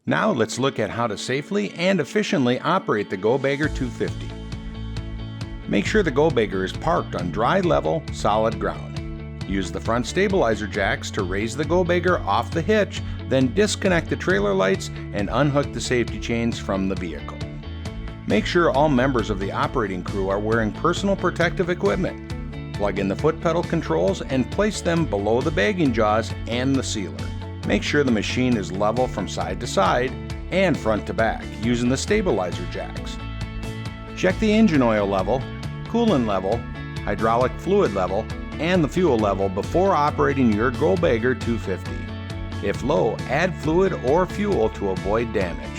Now let's look at how to safely and efficiently operate the Go-Bagger 250. Make sure the Go-Bagger is parked on dry, level, solid ground. Use the front stabilizer jacks to raise the Go-Bagger off the hitch, then disconnect the trailer lights and unhook the safety chains from the vehicle. Make sure all members of the operating crew are wearing personal protective equipment. Plug in the foot pedal controls and place them below the bagging jaws and the sealer. Make sure the machine is level from side to side and front to back using the stabilizer jacks. Check the engine oil level, coolant level, hydraulic fluid level, and the fuel level before operating your Go-Bagger 250. If low, add fluid or fuel to avoid damage.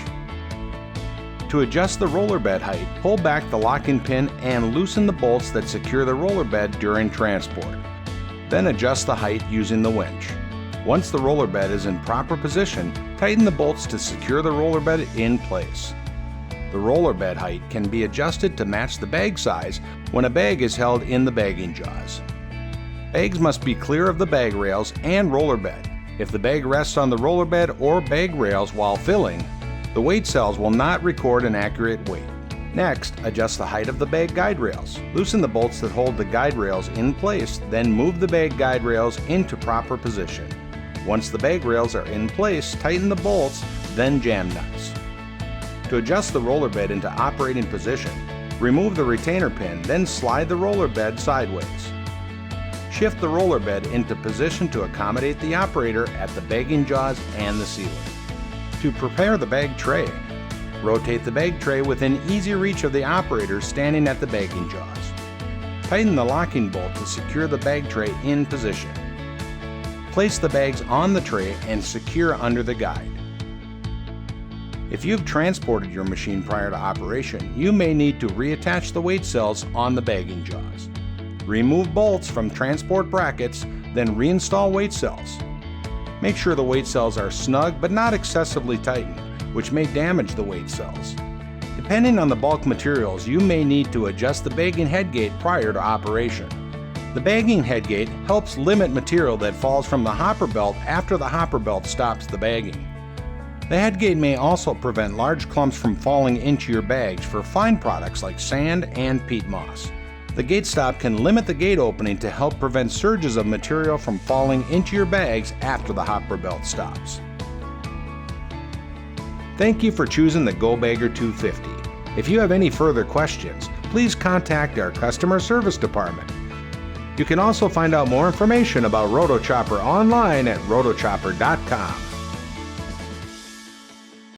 To adjust the roller bed height, pull back the locking pin and loosen the bolts that secure the roller bed during transport. Then adjust the height using the winch. Once the roller bed is in proper position, tighten the bolts to secure the roller bed in place. The roller bed height can be adjusted to match the bag size when a bag is held in the bagging jaws. Bags must be clear of the bag rails and roller bed. If the bag rests on the roller bed or bag rails while filling, the weight cells will not record an accurate weight. Next, adjust the height of the bag guide rails. Loosen the bolts that hold the guide rails in place, then move the bag guide rails into proper position. Once the bag rails are in place, tighten the bolts, then jam nuts. To adjust the roller bed into operating position, remove the retainer pin, then slide the roller bed sideways. Shift the roller bed into position to accommodate the operator at the bagging jaws and the sealer. To prepare the bag tray, rotate the bag tray within easy reach of the operator standing at the bagging jaws. Tighten the locking bolt to secure the bag tray in position. Place the bags on the tray and secure under the guide. If you've transported your machine prior to operation, you may need to reattach the weight cells on the bagging jaws. Remove bolts from transport brackets, then reinstall weight cells. Make sure the weight cells are snug but not excessively tightened, which may damage the weight cells. Depending on the bulk materials, you may need to adjust the bagging headgate prior to operation. The bagging headgate helps limit material that falls from the hopper belt after the hopper belt stops the bagging. The headgate may also prevent large clumps from falling into your bags for fine products like sand and peat moss. The gate stop can limit the gate opening to help prevent surges of material from falling into your bags after the hopper belt stops. Thank you for choosing the Go-Bagger 250. If you have any further questions, please contact our customer service department. You can also find out more information about Rotochopper online at rotochopper.com.